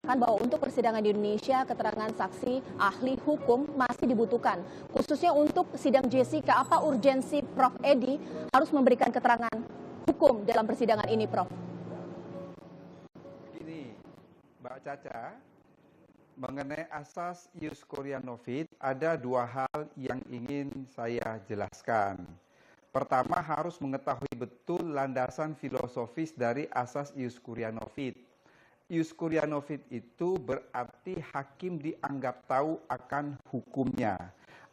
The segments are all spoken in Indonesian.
menyatakan bahwa untuk persidangan di Indonesia keterangan saksi ahli hukum masih dibutuhkan. Khususnya untuk sidang Jessica, apa urgensi Prof. Edi harus memberikan keterangan hukum dalam persidangan ini, Prof? Begini, Mbak Caca, mengenai asas ius coria nobis ada dua hal yang ingin saya jelaskan. Pertama, harus mengetahui betul landasan filosofis dari asas ius coria nobis. Ius coria nobis itu berarti hakim dianggap tahu akan hukumnya.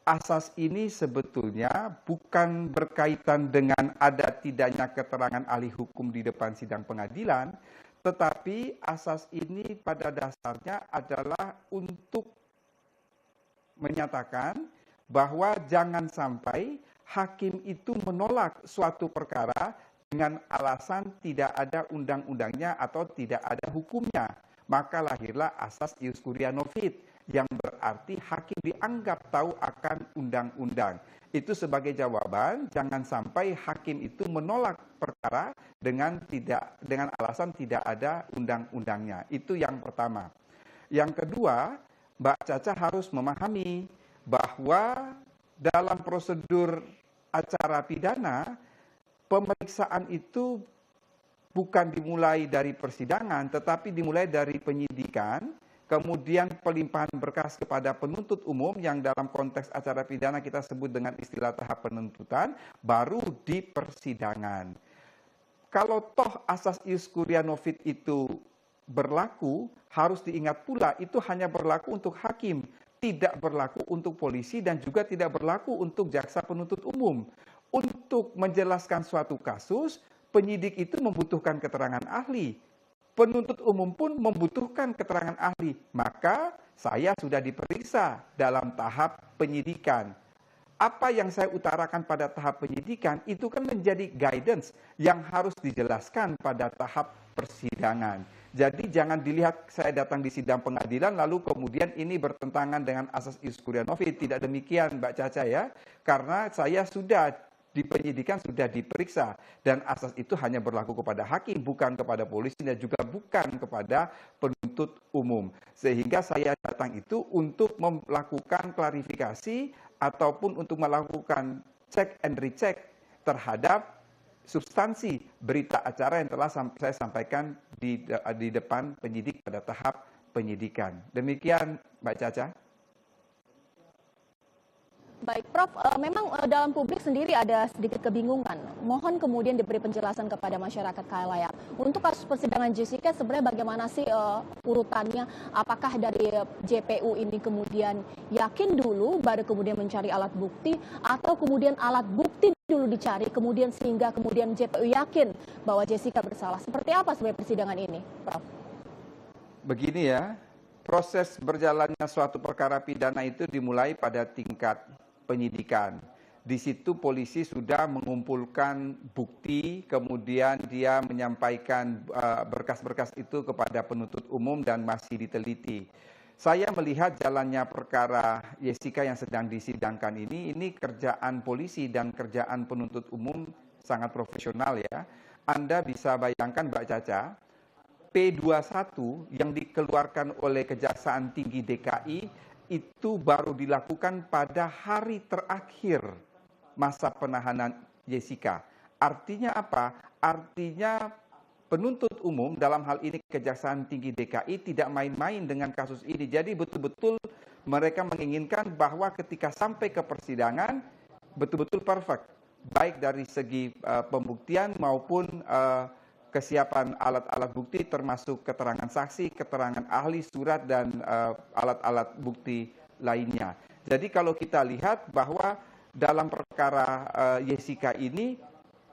Asas ini sebetulnya bukan berkaitan dengan ada tidaknya keterangan ahli hukum di depan sidang pengadilan, tetapi asas ini pada dasarnya adalah untuk menyatakan bahwa jangan sampai hakim itu menolak suatu perkara dengan alasan tidak ada undang-undangnya atau tidak ada hukumnya. Maka lahirlah asas ius coria nobis yang berarti hakim dianggap tahu akan undang-undang. Itu sebagai jawaban, jangan sampai hakim itu menolak perkara dengan alasan tidak ada undang-undangnya. Itu yang pertama. Yang kedua, Mbak Caca harus memahami bahwa dalam prosedur acara pidana, pemeriksaan itu bukan dimulai dari persidangan, tetapi dimulai dari penyidikan, kemudian pelimpahan berkas kepada penuntut umum yang dalam konteks acara pidana kita sebut dengan istilah tahap penuntutan, baru di persidangan. Kalau toh asas ius coria nobis itu berlaku, harus diingat pula itu hanya berlaku untuk hakim, tidak berlaku untuk polisi dan juga tidak berlaku untuk jaksa penuntut umum. Untuk menjelaskan suatu kasus, penyidik itu membutuhkan keterangan ahli. Penuntut umum pun membutuhkan keterangan ahli. Maka saya sudah diperiksa dalam tahap penyidikan. Apa yang saya utarakan pada tahap penyidikan itu kan menjadi guidance yang harus dijelaskan pada tahap persidangan. Jadi jangan dilihat saya datang di sidang pengadilan lalu kemudian ini bertentangan dengan asas ius coria nobis. Tidak demikian Mbak Caca ya. Karena saya sudah di penyidikan sudah diperiksa dan asas itu hanya berlaku kepada hakim, bukan kepada polisi dan juga bukan kepada penuntut umum. Sehingga saya datang itu untuk melakukan klarifikasi ataupun untuk melakukan check and recheck terhadap substansi berita acara yang telah saya sampaikan di depan penyidik pada tahap penyidikan. Demikian Mbak Caca. Baik, Prof. Memang dalam publik sendiri ada sedikit kebingungan. Mohon kemudian diberi penjelasan kepada masyarakat khalayak. Untuk kasus persidangan Jessica sebenarnya bagaimana sih urutannya? Apakah dari JPU ini kemudian yakin dulu baru kemudian mencari alat bukti atau kemudian alat bukti dulu dicari kemudian sehingga kemudian JPU yakin bahwa Jessica bersalah? Seperti apa sebenarnya persidangan ini, Prof? Begini ya, proses berjalannya suatu perkara pidana itu dimulai pada tingkat penyidikan. Di situ polisi sudah mengumpulkan bukti, kemudian dia menyampaikan berkas-berkas itu kepada penuntut umum dan masih diteliti. Saya melihat jalannya perkara Jessica yang sedang disidangkan ini kerjaan polisi dan kerjaan penuntut umum sangat profesional ya. Anda bisa bayangkan Mbak Caca, P21 yang dikeluarkan oleh Kejaksaan Tinggi DKI itu baru dilakukan pada hari terakhir masa penahanan Jessica. Artinya apa? Artinya penuntut umum dalam hal ini Kejaksaan Tinggi DKI tidak main-main dengan kasus ini. Jadi betul-betul mereka menginginkan bahwa ketika sampai ke persidangan betul-betul perfect. Baik dari segi pembuktian maupun kesiapan alat-alat bukti termasuk keterangan saksi, keterangan ahli, surat, dan alat-alat bukti lainnya. Jadi kalau kita lihat bahwa dalam perkara Jessica ini,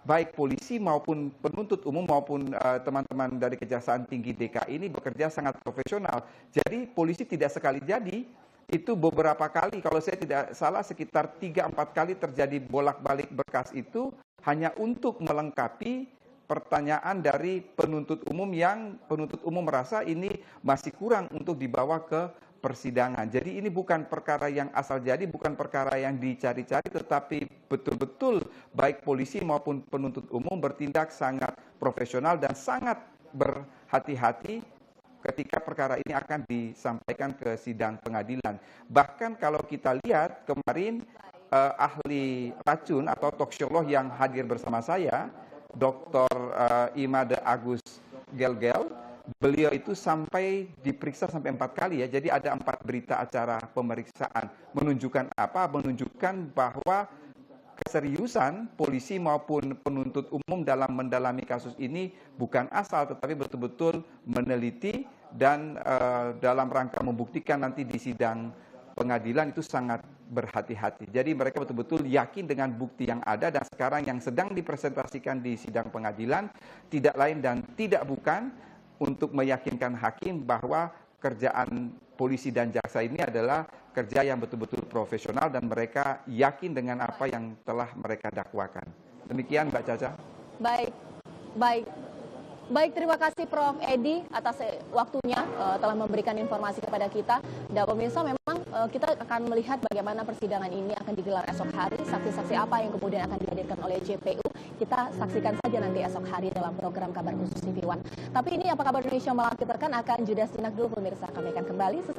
baik polisi maupun penuntut umum maupun teman-teman dari Kejaksaan Tinggi DKI ini bekerja sangat profesional. Jadi polisi tidak sekali jadi, itu beberapa kali, kalau saya tidak salah sekitar 3-4 kali terjadi bolak-balik berkas itu hanya untuk melengkapi pertanyaan dari penuntut umum yang penuntut umum merasa ini masih kurang untuk dibawa ke persidangan. Jadi ini bukan perkara yang asal jadi, bukan perkara yang dicari-cari, tetapi betul-betul baik polisi maupun penuntut umum bertindak sangat profesional dan sangat berhati-hati ketika perkara ini akan disampaikan ke sidang pengadilan. Bahkan kalau kita lihat kemarin ahli racun atau toksikolog yang hadir bersama saya, Dr. Imade Agus Gelgel, beliau itu sampai diperiksa sampai 4 kali ya. Jadi ada 4 berita acara pemeriksaan. Menunjukkan apa? Menunjukkan bahwa keseriusan polisi maupun penuntut umum dalam mendalami kasus ini bukan asal, tetapi betul-betul meneliti dan dalam rangka membuktikan nanti di sidang pengadilan itu sangat berhati-hati. Jadi mereka betul-betul yakin dengan bukti yang ada dan sekarang yang sedang dipresentasikan di sidang pengadilan tidak lain dan tidak bukan untuk meyakinkan hakim bahwa kerjaan polisi dan jaksa ini adalah kerja yang betul-betul profesional dan mereka yakin dengan apa yang telah mereka dakwakan. Demikian Mbak Caca. Baik, terima kasih Prof. Edi atas waktunya telah memberikan informasi kepada kita. Dan pemirsa, memang kita akan melihat bagaimana persidangan ini akan digelar esok hari. Saksi-saksi apa yang kemudian akan dihadirkan oleh JPU. Kita saksikan saja nanti esok hari dalam program Kabar Khusus TV One. Tapi ini apa kabar Indonesia Malam kita akan jeda sejenak dulu pemirsa. Kami akan kembali